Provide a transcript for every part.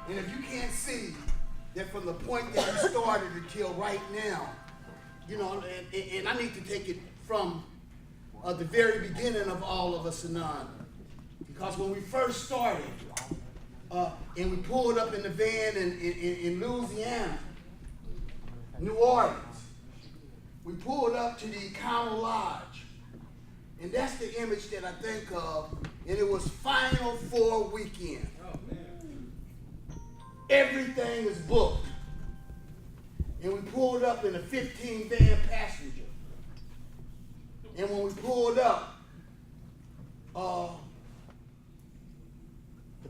And if you can't see that from the point that you started until right now, and I need to take it from the very beginning of all of us, AOUON. Because when we first started, and we pulled up in the van in Louisiana, New Orleans, we pulled up to the Encounter Lodge. And that's the image that I think of, and it was Final Four weekend. Everything is booked. And we pulled up in a 15 van passenger. And when we pulled up, the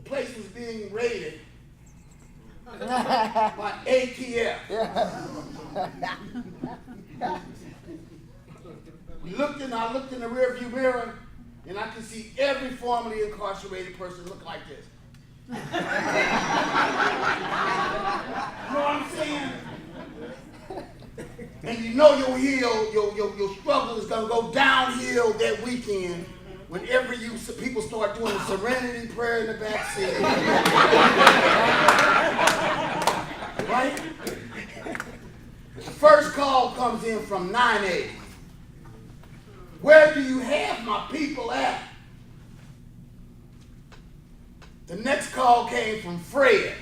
place was being raided by ATF. I looked in the rearview mirror, and I could see every formerly incarcerated person look like this. You know what I'm saying? And you know your struggle is gonna go downhill that weekend whenever people start doing the serenity prayer in the back seat. Right? The first call comes in from 9A. Where do you have my people at? The next call came from Fred,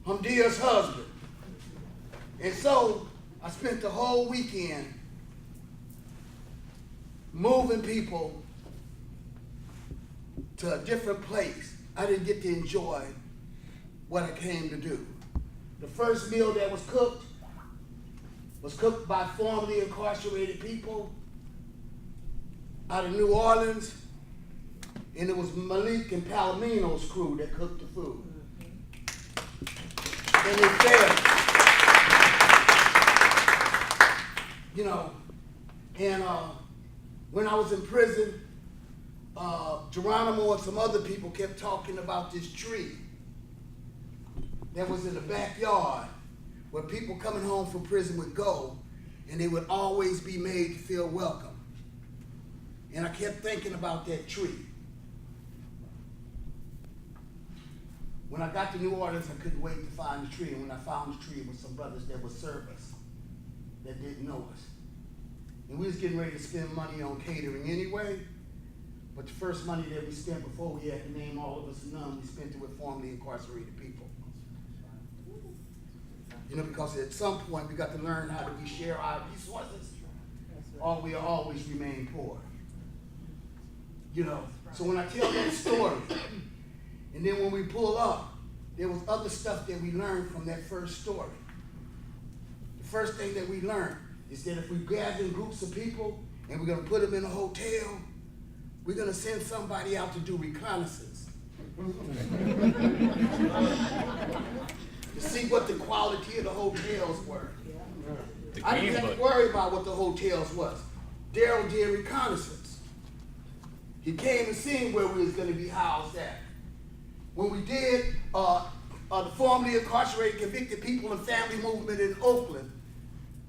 Hamdia's husband. And so I spent the whole weekend moving people to a different place. I didn't get to enjoy what I came to do. The first meal that was cooked by formerly incarcerated people out of New Orleans, and it was Malik and Palomino's crew that cooked the food. And they failed. And when I was in prison, Geronimo and some other people kept talking about this tree that was in the backyard where people coming home from prison would go, and they would always be made to feel welcome. And I kept thinking about that tree. When I got to New Orleans, I couldn't wait to find the tree. And when I found the tree, it was some brothers that would serve us that didn't know us. And we was getting ready to spend money on catering anyway, but the first money that we spent before we had to name all of us AOUON, we spent it with formerly incarcerated people. Because at some point we got to learn how do we share our resources, or we always remain poor. So when I tell that story, and then when we pull up, there was other stuff that we learned from that first story. The first thing that we learned is that if we gather in groups of people and we're going to put them in a hotel, we're going to send somebody out to do reconnaissance to see what the quality of the hotels were. I didn't have to worry about what the hotels was. Daryl did reconnaissance. He came and seen where we was going to be housed at. When we did the formerly incarcerated convicted people and family movement in Oakland,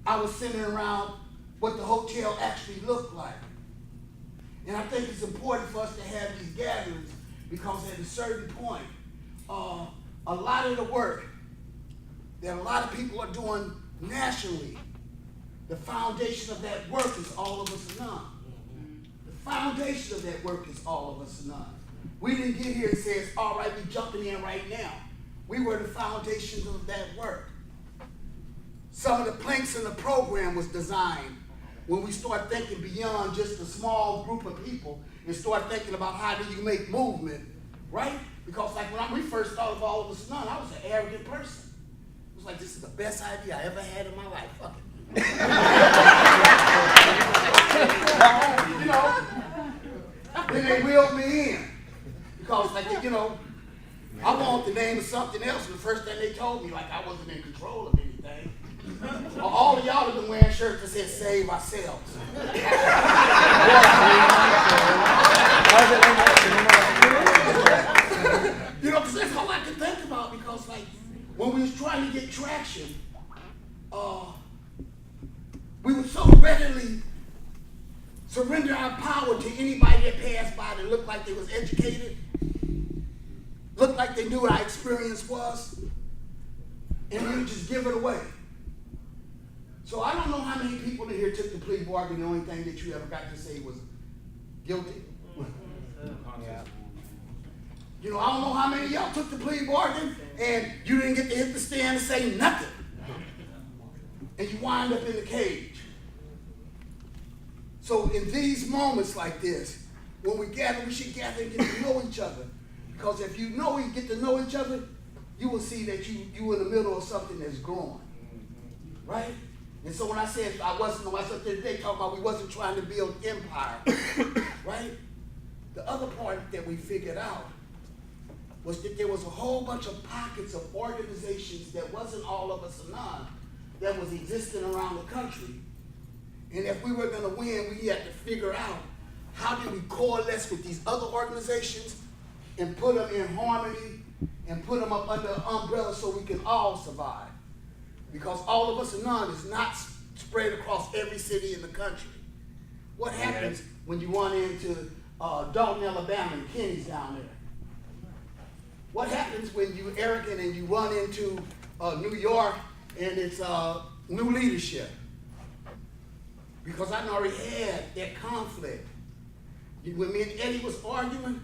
I was centering around what the hotel actually looked like. And I think it's important for us to have these gatherings because at a certain point, a lot of the work that a lot of people are doing nationally, the foundation of that work is all of us AOUON. The foundation of that work is all of us AOUON. We didn't get here and say, all right, we're jumping in right now. We were the foundations of that work. Some of the planks in the program was designed when we start thinking beyond just a small group of people and start thinking about how do you make movement, right? Because like when we first thought of all of us AOUON, I was an arrogant person. It was like, this is the best idea I ever had in my life. Fuck it. Then they wheeled me in. Because I wanted the name of something else, and the first thing they told me, like I wasn't in control of anything. All of y'all have been wearing shirts that said save ourselves. Because that's all I could think about, because like when we was trying to get traction, we would so readily surrender our power to anybody that passed by that looked like they was educated, looked like they knew what our experience was, and we would just give it away. So I don't know how many people in here took the plea bargain. The only thing that you ever got to say was guilty. You know, I don't know how many of y'all took the plea bargain and you didn't get to hit the stand and say nothing. And you wind up in the cage. So in these moments like this, when we gather, we should gather and get to know each other. Because if you know you get to know each other, you will see that you in the middle of something that's growing. Right? And so when I said I wasn't there today talking about we wasn't trying to build empire, right? The other part that we figured out was that there was a whole bunch of pockets of organizations that wasn't all of us or none that was existing around the country. And if we were going to win, we had to figure out how do we coalesce with these other organizations and put them in harmony and put them up under an umbrella so we can all survive. Because all of us or none is not spread across every city in the country. What happens when you run into Dalton, Alabama, and Kenny's down there? What happens when you arrogant and you run into New York and it's new leadership? Because I already had that conflict. When me and Eddie was arguing,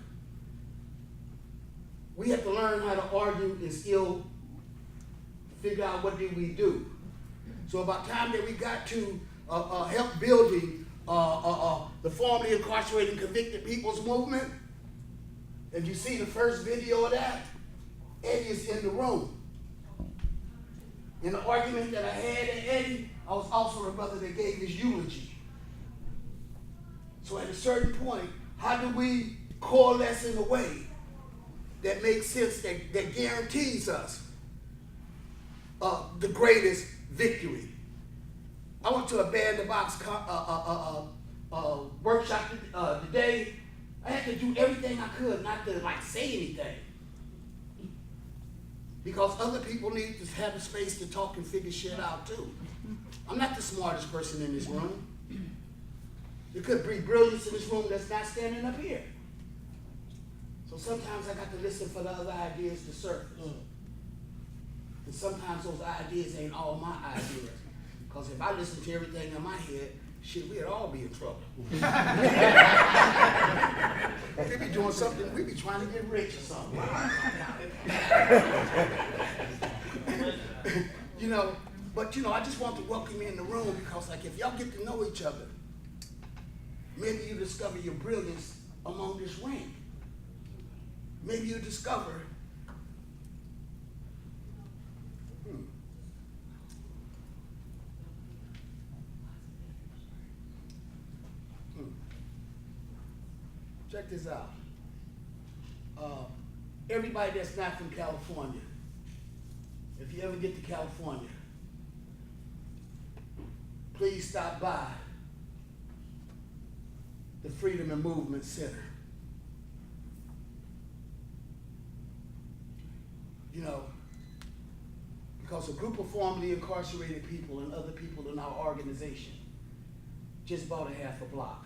we had to learn how to argue and still figure out what did we do. So about time that we got to help building the formerly incarcerated and convicted people's movement, if you see the first video of that, Eddie is in the room. In the argument that I had at Eddie, I was also the brother that gave his eulogy. So at a certain point, how do we coalesce in a way that makes sense, that guarantees us the greatest victory? I went to a band-in-the-box workshop today. I had to do everything I could not to say anything. Because other people need to have the space to talk and figure shit out too. I'm not the smartest person in this room. There could be brilliance in this room that's not standing up here. So sometimes I got to listen for the other ideas to surface. And sometimes those ideas ain't all my ideas. Because if I listen to everything in my head, shit, we'd all be in trouble. They be doing something, we be trying to get rich or something. I just want to welcome you in the room because, if y'all get to know each other, maybe you discover your brilliance among this ring. Maybe you discover check this out. Everybody that's not from California, if you ever get to California, please stop by the Freedom and Movement Center. Because a group of formerly incarcerated people and other people in our organization just bought a half a block.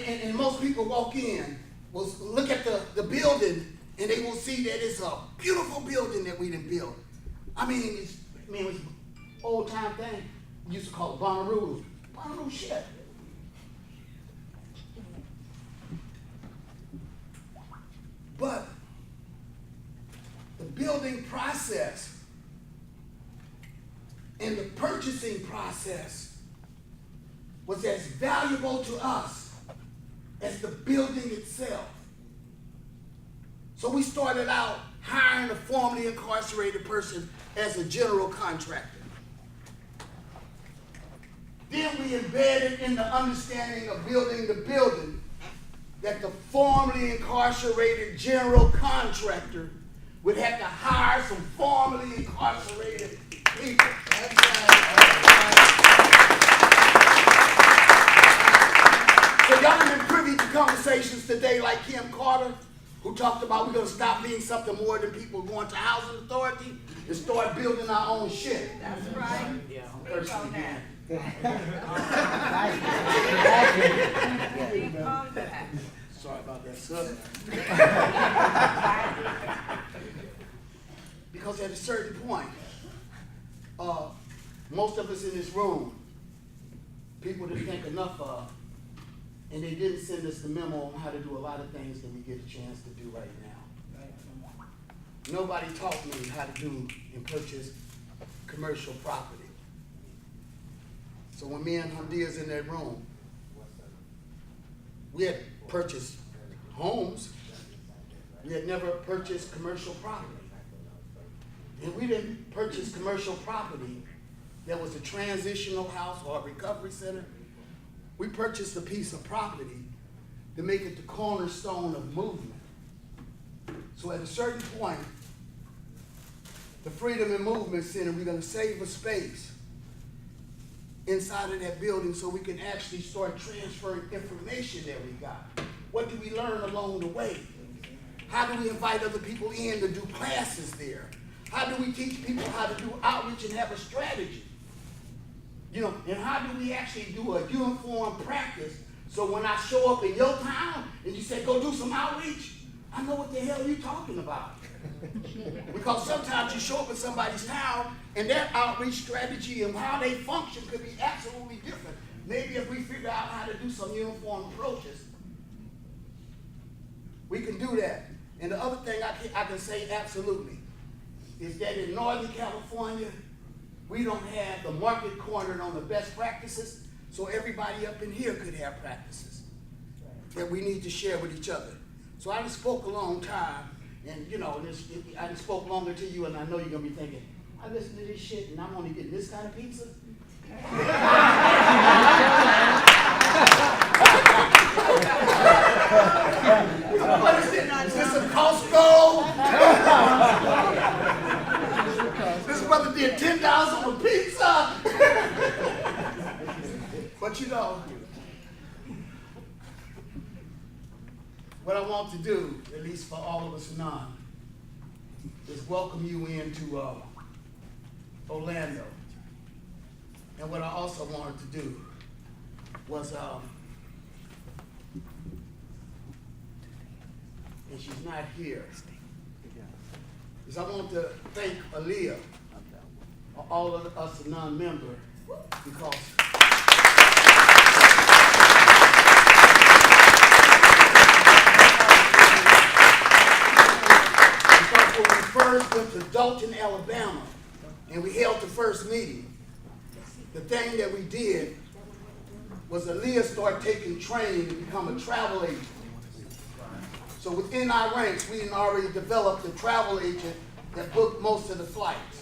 And most people walk in, will look at the building, and they will see that it's a beautiful building that we done built. It's old time thing. We used to call it Bonnaroo. Bonnaroo shit. But the building process and the purchasing process was as valuable to us as the building itself. So we started out hiring a formerly incarcerated person as a general contractor. Then we embedded in the understanding of building the building that the formerly incarcerated general contractor would have to hire some formerly incarcerated people. That's right. So y'all have been privy to conversations today like Kim Carter, who talked about we're going to stop being something more than people going to housing authority and start building our own shit. That's right. Yeah, I'm thirsty again. Sorry about that, sir. Because at a certain point, most of us in this room, people didn't think enough of, and they didn't send us the memo on how to do a lot of things that we get a chance to do right now. Nobody taught me how to do and purchase commercial property. So when me and Hamdia's in that room, we had purchased homes. We had never purchased commercial property. And we didn't purchase commercial property that was a transitional house or a recovery center. We purchased a piece of property to make it the cornerstone of movement. So at a certain point, the Freedom and Movement Center, we're going to save a space inside of that building so we can actually start transferring information that we got. What do we learn along the way? How do we invite other people in to do classes there? How do we teach people how to do outreach and have a strategy? You know, and how do we actually do a uniform practice so when I show up in your town and you say, go do some outreach, I know what the hell you're talking about. Because sometimes you show up in somebody's town and their outreach strategy and how they function could be absolutely different. Maybe if we figure out how to do some uniform approaches, we can do that. And the other thing I can say absolutely is that in Northern California, we don't have the market cornered on the best practices, so everybody up in here could have practices that we need to share with each other. So I just spoke a long time, and you know, I just spoke longer to you, and I know you're gonna be thinking, I listen to this shit, and I'm only getting this kind of pizza. What is it? Is this a Costco? This brother did $10 on a pizza. But you know, what I want to do, at least for all of us non, is welcome you into Orlando. And what I also wanted to do was, and she's not here, is I want to thank Aaliyah, all of us non-member, because when we first went to Dalton, Alabama, and we held the first meeting, the thing that we did was Aaliyah started taking training to become a travel agent. So within our ranks, we had already developed a travel agent that booked most of the flights.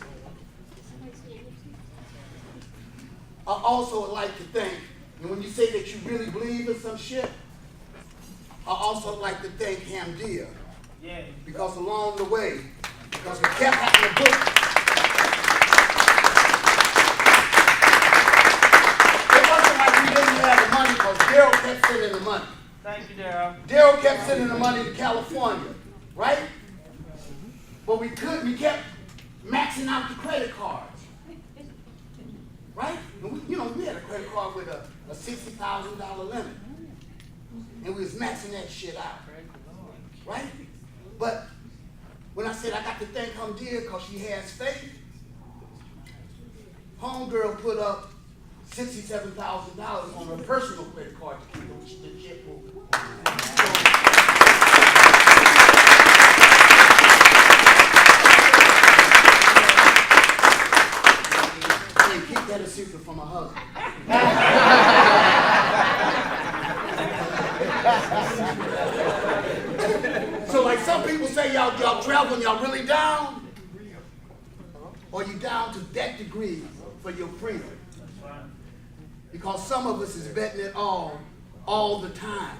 I also would like to thank, and when you say that you really believe in some shit, I also like to thank Hamdia. Yeah. Because along the way, because we kept having to book. It wasn't like we didn't have the money because Daryl kept sending the money. Thank you, Daryl. Daryl kept sending the money to California, right? But we kept maxing out the credit cards, right? And we had a credit card with a $60,000 limit, and we was maxing that shit out, right? But when I said I got to thank Hamdia because she has faith, homegirl put up $67,000 on her personal credit card to keep the shit moving. Keep that a secret from my husband. So like some people say y'all travel and y'all really down, or you down to that degree for your freedom. Because some of us is betting it all the time.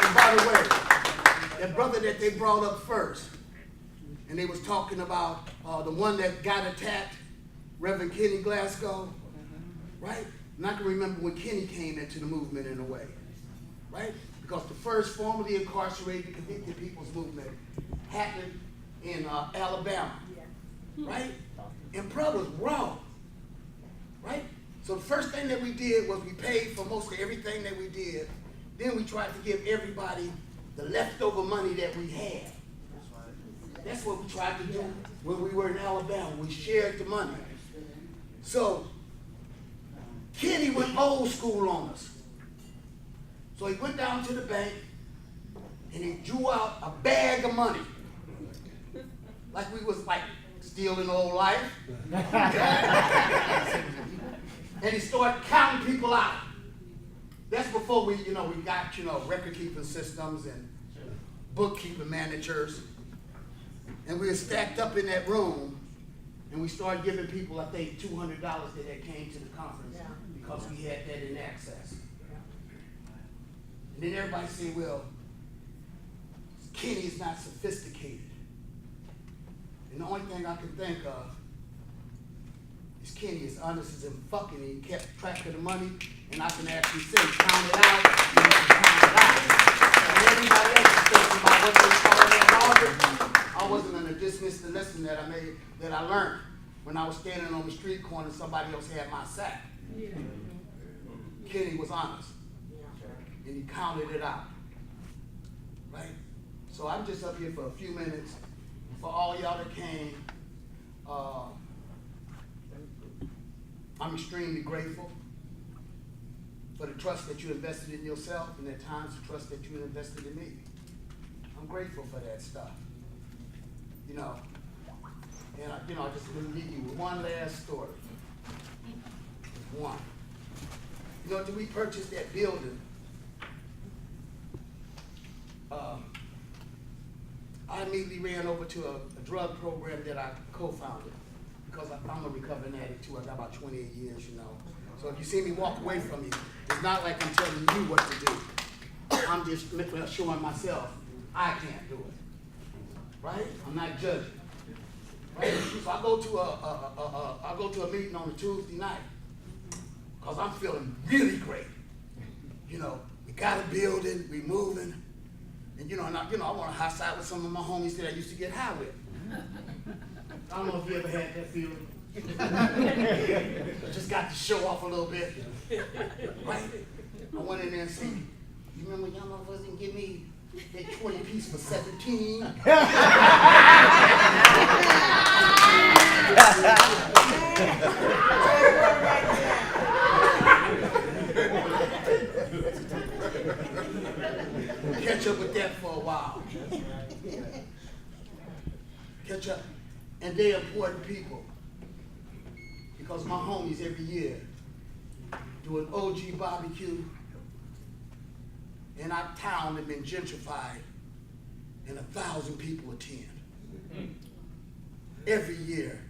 And by the way, that brother that they brought up first, and they was talking about the one that got attacked, Reverend Kenny Glasgow, right? And I can remember when Kenny came into the movement in a way, right? Because the first formerly incarcerated, convicted people's movement happened in Alabama, right? And brothers raw, right? So the first thing that we did was we paid for most of everything that we did. Then we tried to give everybody the leftover money that we had. That's what we tried to do when we were in Alabama. We shared the money. So Kenny went old school on us. So he went down to the bank and he drew out a bag of money. Like we was like stealing old life. And he started counting people out. That's before we got, record keeping systems and bookkeeping managers. And we were stacked up in that room and we started giving people, I think, $200 that came to the conference because we had that in access. And then everybody said, well, Kenny is not sophisticated. And the only thing I can think of is Kenny is honest as in fucking. He kept track of the money, and I can actually say, count it out, count it out. And everybody else is thinking about what they call that I wasn't going to dismiss the lesson that I learned when I was standing on the street corner and somebody else had my sack. Yeah. Kenny was honest. And he counted it out. Right? So I'm just up here for a few minutes. For all y'all that came, I'm extremely grateful for the trust that you invested in yourself and at times the trust that you invested in me. I'm grateful for that stuff. And I just want to leave you with one last story. One. Till we purchased that building, I immediately ran over to a drug program that I co-founded because I'm a recovering addict too. I got about 28 years, So if you see me walk away from me, it's not like I'm telling you what to do. I'm just showing myself I can't do it. Right? I'm not judging. Right? So I go to a meeting on a Tuesday night because I'm feeling really great. We got a building, we moving. And I want to high side with some of my homies that I used to get high with. I don't know if you ever had that feeling. I just got to show off a little bit. Right? I went in there and said, you remember y'all motherfuckers didn't give me that 20 piece for 17? Catch up with that for a while. Catch up. And they're important people. Because my homies every year do an OG barbecue. And our town has been gentrified and 1,000 people attend. Every year.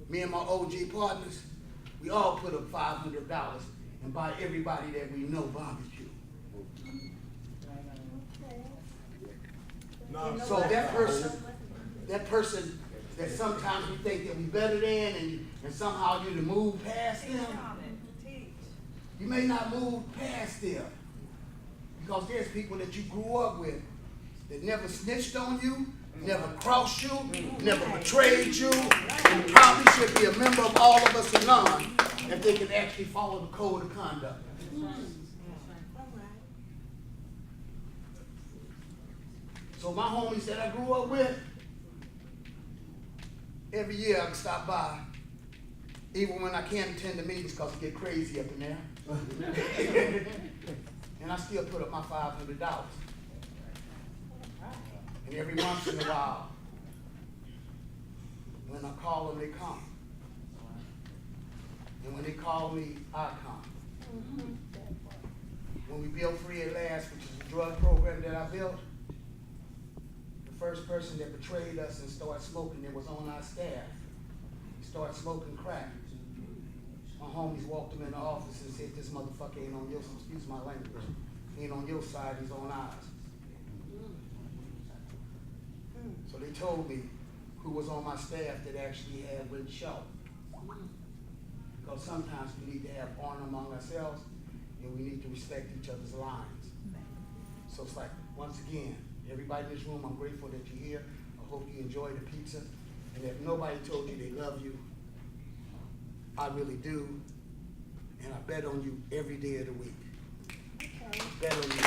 Me and my OG partners, we all put up $500 and buy everybody that we know barbecue. So that person that sometimes we think that we better than and somehow you to move past them, you may not move past them because there's people that you grew up with that never snitched on you, never crossed you, never betrayed you, and probably should be a member of all of us in none if they can actually follow the code of conduct. So my homies that I grew up with, every year I can stop by, even when I can't attend the meetings because it get crazy up in there. And I still put up my $500. And every once in a while, when I call them, they come. And when they call me, I come. When we built Free at Last, which is a drug program that I built, first person that betrayed us and started smoking that was on our staff. He started smoking crack. My homies walked him in the office and said, this motherfucker ain't on your side, excuse my language, he ain't on your side, he's on ours. So they told me who was on my staff that actually had went show. because sometimes we need to have honor among ourselves, and we need to respect each other's lines. So it's like, once again, everybody in this room, I'm grateful that you're here. I hope you enjoy the pizza. And if nobody told you they love you, I really do. And I bet on you every day of the week. Bet on you